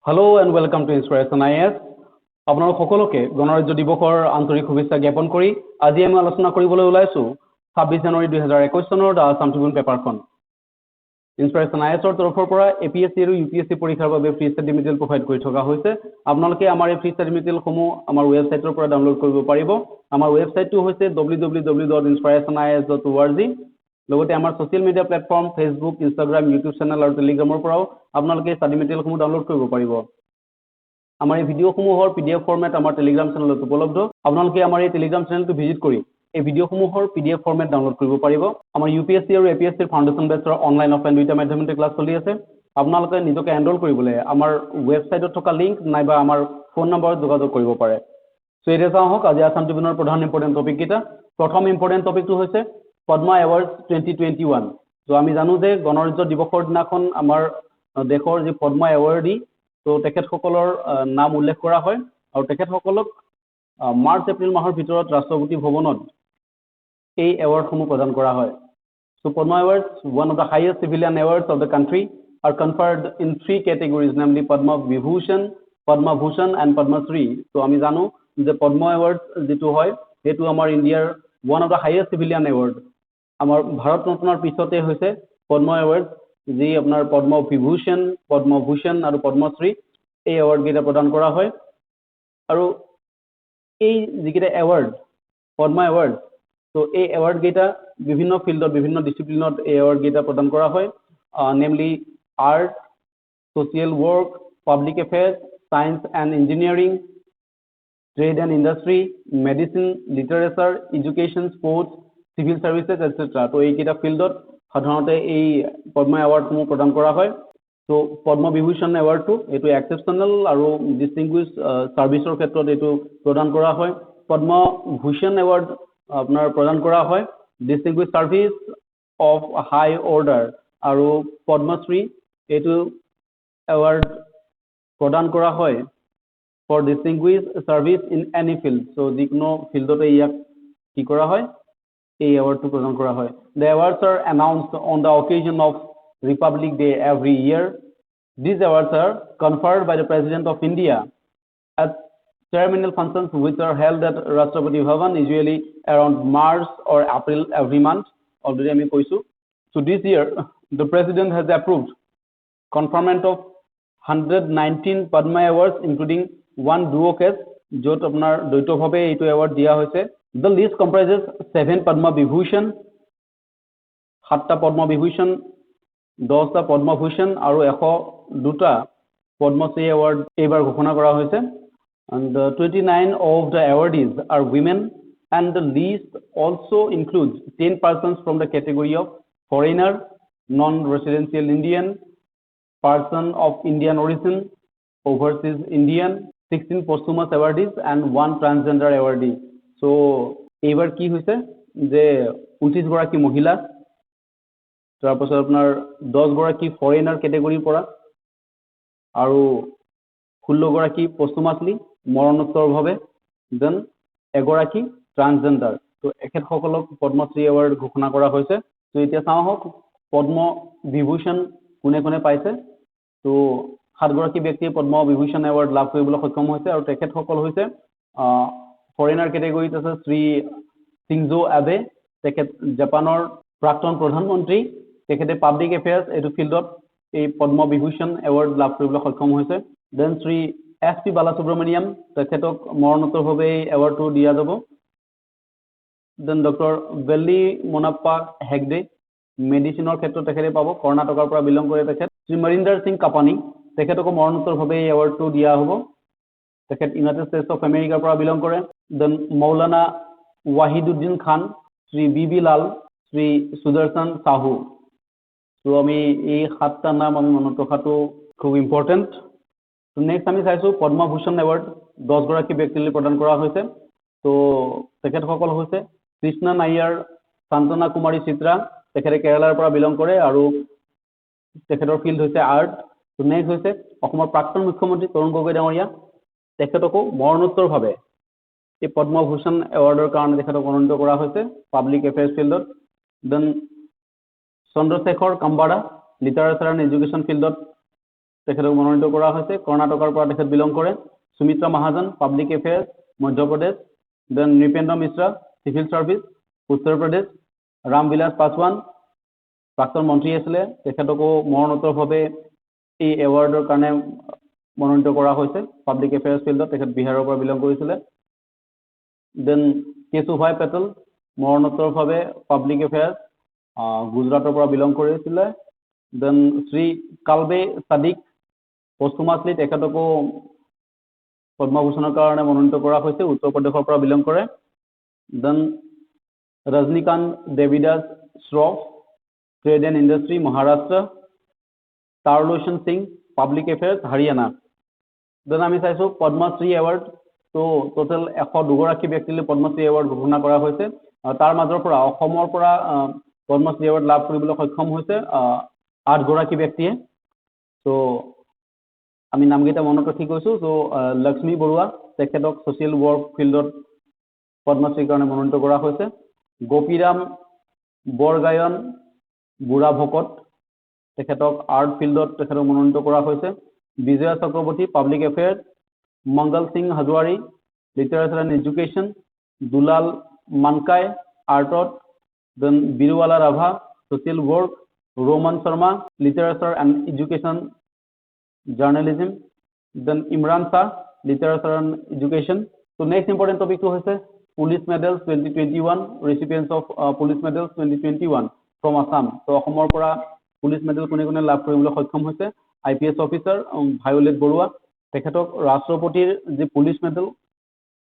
Hello and welcome to Inspiration IS. আপোনালোক সকলোকে গণৰাজ্য দিৱসৰ আন্তৰিক শুভেচ্ছা জ্ঞাপন কৰি আজি আমি আলোচনা কৰিবলৈ ওলাইছো 26 জানুৱাৰী 2021 চনৰ দা আসাম ট্ৰিবিউন পেপাৰখন। ইনস্পিৰেশ্যন আইএছৰ তৰফৰ পৰা APSC আৰু UPSC পৰীক্ষাৰ বাবে ফ্ৰী ষ্টাডি মেটেৰিয়েল প্ৰভাইড কৰি থকা হৈছে। আপোনালোকে আমাৰ এই ফ্ৰী ষ্টাডি মেটেৰিয়েলসমূহ আমাৰ ৱেবছাইটৰ পৰা ডাউনলোড কৰিব পাৰিব। আমাৰ ৱেবছাইটটো হৈছে www.inspirationis.org। লগতে আমাৰ social media platform Facebook, Instagram, YouTube channel আৰু টেলিগ্ৰামৰ পৰাও আপোনালোকে ষ্টাডি মেটেৰিয়েলসমূহ ডাউনলোড কৰিব পাৰিব। আমাৰ এই ভিডিঅ'সমূহৰ PDF ফৰ্মেট আমাৰ টেলিগ্ৰাম চেনেলত উপলব্ধ। আপোনালোকে আমাৰ এই টেলিগ্ৰাম চেনেলটো ভিজিট কৰি এই ভিডিঅ'সমূহৰ PDF ফৰ্মেট ডাউনলোড কৰিব পাৰিব। আমাৰ UPSC আৰু APSC ফাউণ্ডেশ্যন বেচৰ অনলাইন অফলাইন দুইটা মাধ্যমতে ক্লাছ চলি আছে। আপোনালোকে নিজকে এনৰোল কৰিবলৈ আমাৰ ৱেবছাইটত থকা লিংক নাইবা আমাৰ ফোন নম্বৰত যোগাযোগ কৰিব পাৰে। সো এতিয়া চাওক আজি আসাম ট্ৰিবিউনৰ প্ৰধান ইম্পৰ্টেণ্ট টপিক কেইটা। প্ৰথম ইম্পৰ্টেণ্ট টপিকটো হৈছে পদ্মা এৱাৰ্ডছ 2021। তো আমি জানো যে গণৰাজ্য দিৱসৰ দিনাখন আমাৰ দেশৰ যি পদ্মা এৱাৰ্ডী তো তেখেতসকলৰ নাম উল্লেখ কৰা হয় আৰু তেখেতসকলক মাৰ্চ এপ্ৰিল মাহৰ ভিতৰত ৰাষ্ট্ৰপতি ভৱনত এই এৱাৰ্ডসমূহ প্ৰদান কৰা হয়। So Padma Awards, one of the highest civilian awards of the country, are conferred in 3 categories, namely Padma VIBHUSHAN, Padma BHUSHAN and Padma SHRI. So আমি জানো যে Padma Awards যেটো হয় সেইটো আমাৰ ইন্ডিয়াৰ one of the highest civilian award. আমাৰ ভাৰত ৰত্নৰ পিছতে হৈছে Padma Awards, যি আপোনাৰ Padma VIBHUSHAN, Padma BHUSHAN আৰু Padma SHRI এই এৱাৰ্ড কেইটা প্ৰদান কৰা হয়। আৰু এই যিকেইটা এৱাৰ্ড Padma Awards, তো এই এৱাৰ্ড কেইটা বিভিন্ন ফিল্ডত বিভিন্ন ডিসিপ্লিনত এই এৱাৰ্ড কেইটা প্ৰদান কৰা হয়, namely art, social work, public affairs, science and engineering, trade and industry, medicine, literature, education, sports, civil services etcetera. তো এইকেইটা ফিল্ডত সাধাৰণতে এই পদ্মা এৱাৰ্ডসমূহ প্ৰদান কৰা হয়। তো পদ্ম বিভূষণ এৱাৰ্ডটো এইটো এক্সেপশ্যনেল আৰু ডিষ্টিংগুইছ সাৰ্ভিসৰ ক্ষেত্ৰত এইটো প্ৰদান কৰা হয়। পদ্ম ভূষণ এৱাৰ্ড আপোনাৰ প্ৰদান কৰা হয় distinguish service of high order, আৰু পদ্মশ্ৰী এইটো এৱাৰ্ড প্ৰদান কৰা হয় for distinguish service in any field. So যিকোনো ফিল্ডতে ইয়াক কি কৰা হয় এই এৱাৰ্ডটো প্ৰদান কৰা হয়। The awards are announced on the occasion of Republic Day every year. These awards are conferred by the President of India at ceremonial functions which are held at Rashtrapati Bhavan, usually around March or April every month. Already আমি কৈছো। So this year the President has approved conferment of 119 Padma Awards including one duo case য'ত আপোনাৰ দ্বৈতভাৱে এইটো award দিয়া হৈছে। The list comprises 7 Padma Vibhushan, 7টা Padma Vibhushan, 10টা Padma Bhushan আৰু 102টা Padma Shri Award এইবাৰ ঘোষণা কৰা হৈছে। And 29 of the awardees are women, and the list also includes 10 persons from the category of foreigner, non-residential Indian, person of Indian origin, overseas Indian, 16 posthumous awardees and 1 transgender awardee. So এইবাৰ কি হৈছে যে 29 গৰাকী মহিলা, তাৰপাছত আপোনাৰ 10 গৰাকী foreigner কেটেগৰীৰ পৰা আৰু 16 গৰাকী পষ্টুমাছলি মৰণোত্তৰভাৱে, দেন এগৰাকী ট্ৰান্সজেন্ডাৰ। তো এখেতসকলক পদ্মশ্ৰী এৱাৰ্ড ঘোষণা কৰা হৈছে। তো এতিয়া চাওঁ হওক পদ্ম বিভূষণ কোনে কোনে পাইছে। তো 7 গৰাকী ব্যক্তিয়ে পদ্ম বিভূষণ এৱাৰ্ড লাভ কৰিবলৈ সক্ষম হৈছে আৰু তেখেতসকল হৈছে ফৰেইনাৰ কেটেগৰীত আছে শ্ৰী সিংজো আবে, তেখেত জাপানৰ প্ৰাক্তন প্ৰধানমন্ত্ৰী, তেখেতে পাব্লিক এফেয়াৰ্স এইটো ফিল্ডত এই পদ্ম বিভূষণ এৱাৰ্ড লাভ কৰিবলৈ সক্ষম হৈছে। দেন শ্ৰী SP বালাসুব্ৰমণিয়াম, তেখেতক মৰণোত্তৰভাৱে এই এৱাৰ্ডটো দিয়া যাব। দেন ডক্টৰ বেল্লি মোনাপ্পা হেগডে, মেডিচিনৰ ক্ষেত্ৰত তেখেতে পাব, কৰ্ণাটকৰ পৰা বিলং কৰে তেখেত। শ্ৰী মৰিন্দৰ সিং কাপানী, তেখেতকো মৰণোত্তৰভাৱে এই এৱাৰ্ডটো দিয়া হ'ব, তেখেত ইউনাইটেড ষ্টেটছ অফ আমেৰিকাৰ পৰা বিলং কৰে। দেন মৌলানা ৱাহিদুদ্দিন খান, শ্ৰী BB লাল, শ্ৰী সুদৰ্শন সাহু। তো আমি এই 7টা নাম আমি মনত ৰখাটো খুব ইম্পৰ্টেণ্ট। তো নেক্সট আমি চাইছো পদ্মভূষণ এৱাৰ্ড 10 গৰাকী ব্যক্তিলৈ প্ৰদান কৰা হৈছে। তো তেখেতসকল হৈছে কৃষ্ণা নায়াৰ, শান্তনা কুমাৰী চিত্ৰা, তেখেতে কেৰালাৰ পৰা বিলং কৰে আৰু তেখেতৰ ফিল্ড হৈছে আৰ্ট। তো নেক্সট হৈছে অসমৰ প্ৰাক্তন মুখ্যমন্ত্ৰী তৰুণ গগৈ ডাঙৰীয়া, তেখেতকো মৰণোত্তৰভাৱে এই পদ্মভূষণ এৱাৰ্ডৰ কাৰণে তেখেতক মনোনীত কৰা হৈছে পাব্লিক এফেয়াৰ্স ফিল্ডত। Then Chandrashekhar Kambara, literature and education ফিল্ডত তেখেতক মনোনীত কৰা হৈছে কৰ্ণাটকৰ পৰা তেখেত বিলং কৰে Sumitra Mahajan public affairs Madhya Pradesh then Nripendra Mishra civil service Uttar Pradesh Ramvilas পাসৱান প্ৰাক্তন মন্ত্ৰী আছিলে তেখেতকো মৰণোত্তৰভাৱে এই এৱাৰ্ডৰ কাৰণে মনোনীত কৰা হৈছে পাব্লিক এফেয়াৰ্স ফিল্ডত তেখেত বিহাৰৰ পৰা বিলং কৰিছিলে দেন কেশুভাই পেটেল মৰণোত্তৰভাৱে পাব্লিক এফেয়াৰ্স গুজৰাটৰ পৰা বিলং কৰিছিলে দেন শ্ৰী কালবে সাদিক পষ্টুমাছলি তেখেতকো পদ্মভূষণৰ কাৰণে মনোনীত কৰা হৈছে উত্তৰ প্ৰদেশৰ পৰা বিলং কৰে then Rajnikant Devidas Shroff trade and industry Maharashtra Tarlochan Singh public affairs Haryana then আমি চাইছো পদ্মশ্ৰী এৱাৰ্ড তো টোটেল 102গৰাকী ব্যক্তিলৈ পদ্মশ্ৰী এৱাৰ্ড ঘোষণা কৰা হৈছে তাৰ মাজৰ পৰা অসমৰ পৰা পদ্মশ্ৰী এৱাৰ্ড লাভ কৰিবলৈ সক্ষম হৈছে 8গৰাকী ব্যক্তিয়ে তো আমি নামকেইটা মনত ৰাখি কৈছো তো লক্ষ্মী বৰুৱা তেখেতক সোশ্যাল ৱৰ্ক ফিল্ডত পদ্মশ্ৰীৰ কাৰণে মনোনীত কৰা হৈছে গোপীৰাম বৰগায়ন বুঢ়া ভকত তেখেতক আৰ্ট ফিল্ডত তেখেতক মনোনীত কৰা হৈছে Bijoya Chakravarty public affairs Mangal Singh Hazowary literature and education Dulal Manki আৰ্টত then Birubala Rabha social work Roman Sarma literature and education journalism then Imran Shah literature and education তো নেক্সট ইম্পৰ্টেণ্ট টপিকটো হৈছে police medals 2021 recipients of police medals 2021 from Assam তো অসমৰ পৰা পুলিচ মেডেল কোনে কোনে লাভ কৰিবলৈ সক্ষম হৈছে IPS অফিচাৰ ভায়োলেট বৰুৱা তেখেতক ৰাষ্ট্ৰপতিৰ যি পুলিচ মেডেল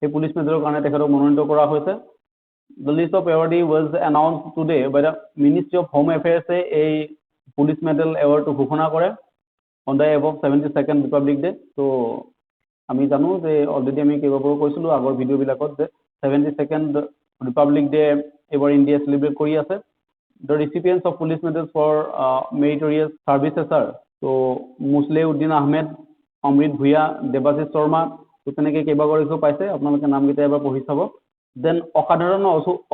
সেই পুলিচ মেডেলৰ কাৰণে তেখেতক মনোনীত কৰা হৈছে The list of awardees was announced today by the Ministry of Home Affairs এই পুলিচ মেডেল এৱাৰ্ডটো ঘোষণা কৰে on the above 72nd Republic Day তো আমি জানো যে অলৰেডি আমি কেইবাবাৰো কৈছিলো আগৰ ভিডিঅ'বিলাকত যে 72nd Republic Day এবাৰ ইণ্ডিয়া সেলিব্ৰেট কৰি আছে the recipients of police medals for meritorious services are তো মুছলে উদ্দিন আহমেদ অমৃত ভূঞা দেৱাশিষ শৰ্মা তো তেনেকৈ কেইবাগৰাকীও পাইছে আপোনালোকে নামকেইটা এবাৰ পঢ়ি চাব দেন অসাধাৰণ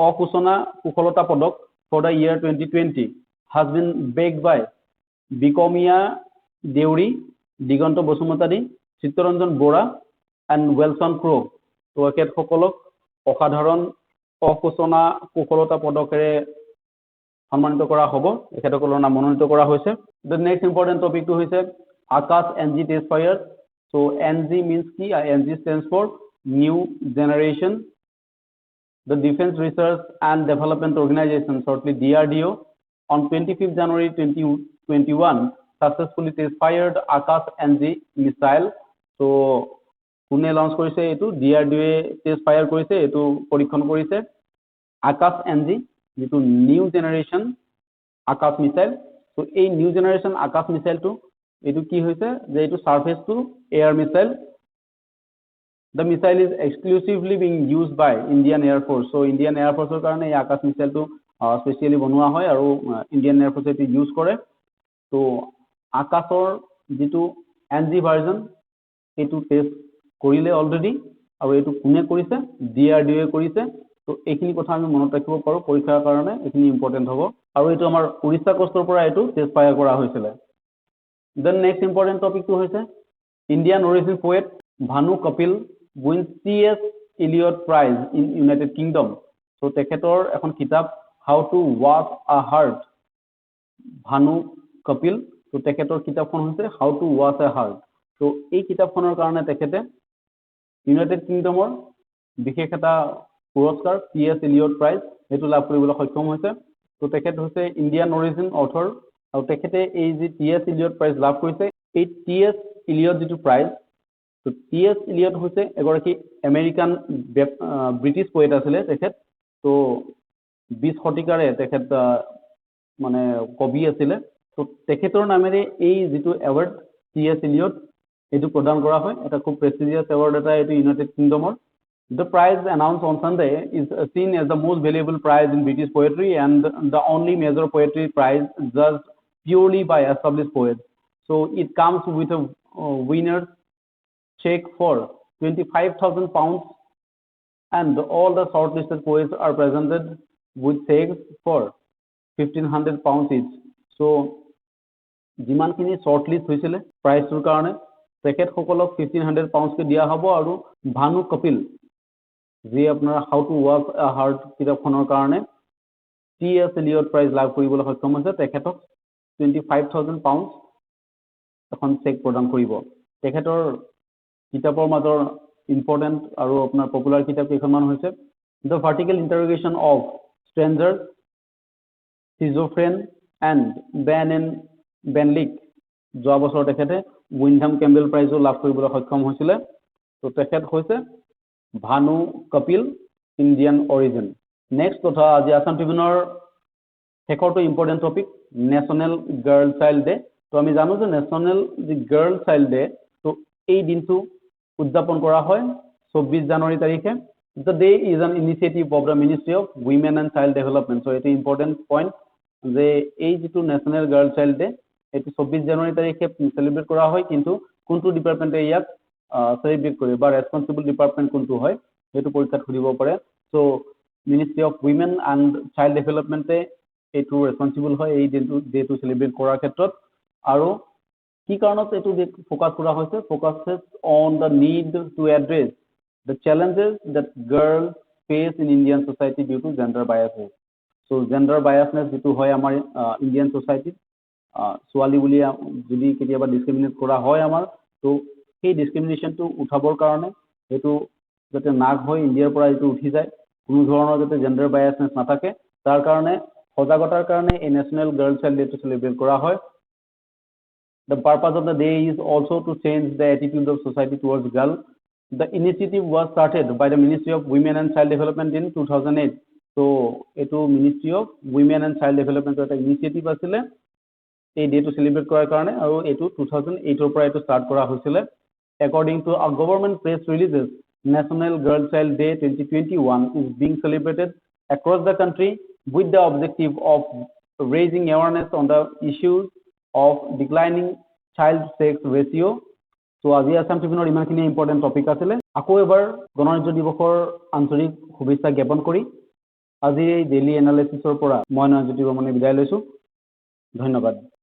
অসূচনা কুশলতা পদক for the year 2020 has been backed by Bikmiya Deori Diganta Basumatary Chittaranjan Bora and ৱেলছন ক্ৰো তো এখেতসকলক অসাধাৰণ অসূচনা কুশলতা পদকেৰে সন্মানিত কৰা হ'ব এখেতসকলৰ নাম মনোনীত কৰা হৈছে দ্য নেক্সট ইম্পৰ্টেণ্ট টপিকটো হৈছে আকাশ NG test fire so NG means কি NG stands for new generation the Defense Research and Development Organization shortly DRDO on 25th January 2021 successfully test fired Akash NG missile so কোনে launch কৰিছে এটো DRDO test fire কৰিছে এটো পৰীক্ষণ কৰিছে আকাশ NG যেটো new generation আকাশ missile তো এই নিউ জেনারেশন আকাশ মিসাইলটো এটো কি হৈছে যে এটো surface two air missile the missile is exclusively being used by Indian Air Force so Indian Air Force ৰ কাৰণে এই আকাশ মিসাইলটো স্পেশালি বনোৱা হয় আৰু ইন্ডিয়ান এয়াৰ ফৰ্ছে এটো ইউজ কৰে তো আকাশৰ যেটো NG ভাৰ্জন এটো টেষ্ট কৰিলে অলৰেডি আৰু এটো কোনে কৰিছে DRDO কৰিছে তো এইখিনি কথা আমি মনত ৰাখিব পাৰো পৰীক্ষাৰ কাৰণে এইখিনি ইম্পৰ্টেন্ট হ'ব আৰু এটো আমাৰ উৰিষ্যা কোষ্টৰ পৰা এটো টেষ্ট ফায়াৰ কৰা হৈছিল দেন নেক্সট ইম্পৰ্টেন্ট টপিকটো হৈছে Indian origin poet Bhanu Kapil wins TS ELIOT Prize in United Kingdom so তেখেতৰ এখন কিতাপ How to Wash a Heart ভানু কপিল তো তেখেতৰ কিতাপখন হৈছে How to Wash a Heart তো এই কিতাপখনৰ কাৰণে তেখেতে ইউনাইটেড কিংডমৰ বিশেষ এটা পুৰস্কাৰ TS ELIOT Prize এটো লাভ কৰিবলৈ সক্ষম হৈছে তো তেখেত হৈছে ইণ্ডিয়ান অৰিজিন অথৰ আৰু তেখেতে এই যে TS ELIOT Prize লাভ কৰিছে এই TS ELIOT যেটো প্ৰাইজ তো TS ELIOT হৈছে এগৰাকী আমেৰিকান ব্ৰিটিছ পোয়েট আছিলে তেখেত তো 20 শতিকাৰে তেখেত মানে কবি আছিলে তো তেখেতৰ নামেৰে এই যেটো এৱাৰ্ড TS ELIOT এটো প্ৰদান কৰা হয় এটা খুব প্ৰেষ্টিজিয়াছ এৱাৰ্ড এটা এটো United কিংডমৰ The prize announced on Sunday is seen as the most valuable prize in British poetry and the only major poetry prize judged purely by established poets. So it comes with a winner's check for £25,000 and all the shortlisted poets are presented with checks for £1,500 each. So যিমানখিনি short list হৈছিলে প্ৰাইজটোৰ কাৰণে তেখেতসকলক 1500 পাউণ্ডছকে দিয়া হ'ব আৰু ভানু কপিল যি আপোনাৰ how to work hard কিতাপখনৰ কাৰণে টি.এছ. এলিয়ট প্ৰাইজ লাভ কৰিবলৈ সক্ষম হৈছে তেখেতক 25,000 পাউণ্ডছ এখন চেক প্ৰদান কৰিব তেখেতৰ কিতাপৰ মাজৰ ইম্পৰ্টেণ্ট আৰু আপোনাৰ পপুলাৰ কিতাপ কেইখনমান হৈছে the vertical interrogation of strangers Schizophrene and বেনলিক যোৱা বছৰ তেখেতে উইনধাম কেম্বেল প্ৰাইজো লাভ কৰিবলৈ সক্ষম হৈছিলে তো তেখেত হৈছে ভানু কপিল ইণ্ডিয়ান অৰিজিন নেক্সট কথা আজি আছাম ট্ৰিবিউনৰ শেষৰটো important topic national girl child day তো আমি জানো যে নেশ্যনেল যি গাৰ্ল চাইল্ড ডে তো এই দিনটো উদযাপন কৰা হয় 24 জানুৱাৰী তাৰিখে the day is an initiative of the ministry of women and child development so' এইটো ইম্পৰ্টেণ্ট পইণ্ট যে এই যিটো নেশ্যনেল গাৰ্ল চাইল্ড ডে এইটো 24 জানুৱাৰী তাৰিখে চেলিব্ৰেট কৰা হয় কিন্তু কোনটো ডিপাৰ্টমেণ্টে ইয়াক চেলিব্ৰেট কৰে বা ৰেছপন্সিবল ডিপাৰ্টমেণ্ট কোনটো হয় সেইটো পৰীক্ষাত সুধিব পাৰে so' ministry of women and child ডেভেলপমেণ্টে এইটো ৰেছপন্সিবল হয় এই ডেটো চেলিব্ৰেট কৰাৰ ক্ষেত্ৰত আৰু কি কাৰণত এইটো ফ'কাছ কৰা হৈছে focuses on the need to address the challenges that girl face in Indian society due to gender biases so' gender biasness যিটো হয় আমাৰ ইণ্ডিয়ান ছ'চাইটিত ছোৱালী বুলি যদি কেতিয়াবা ডিছক্ৰিমিনেট কৰা হয় আমাৰ তো সেই ডিছক্ৰিমিনেশ্যনটো উঠাবৰ কাৰণে সেইটো যাতে নাগ হৈ ইণ্ডিয়াৰ পৰা এইটো উঠি যায় কোনো ধৰণৰ যাতে জেণ্ডাৰ বায়াছনেছ নাথাকে তাৰ কাৰণে সজাগতাৰ কাৰণে এই নেশ্যনেল গাৰ্ল চাইল্ড ডেটো চেলিব্ৰেট কৰা হয় The purpose of the day is also to change the attitude of society towards girls. The initiative was started by the Ministry of Women and Child Development in 2008. So, eto Ministry of Women and Child Development eta initiative asile ei day to celebrate korar karone aru eto 2008 or pora eto start kora hoisile. According to a government press releases, National Girl Child Day 2021 is being celebrated across the country with the objective of raising awareness on the issues of declining child sex ratio. So আজি আছাম ট্ৰিবিউনৰ ইমানখিনি important topic আছিলে আকৌ এবাৰ গণৰাজ্য দিৱসৰ আন্তৰিক শুভেচ্ছা জ্ঞাপন কৰি আজি এই ডেইলি এনালাইচিছৰ পৰা মই নয়নজ্যোতি বৰ্মনে বিদায় লৈছোঁ ধন্যবাদ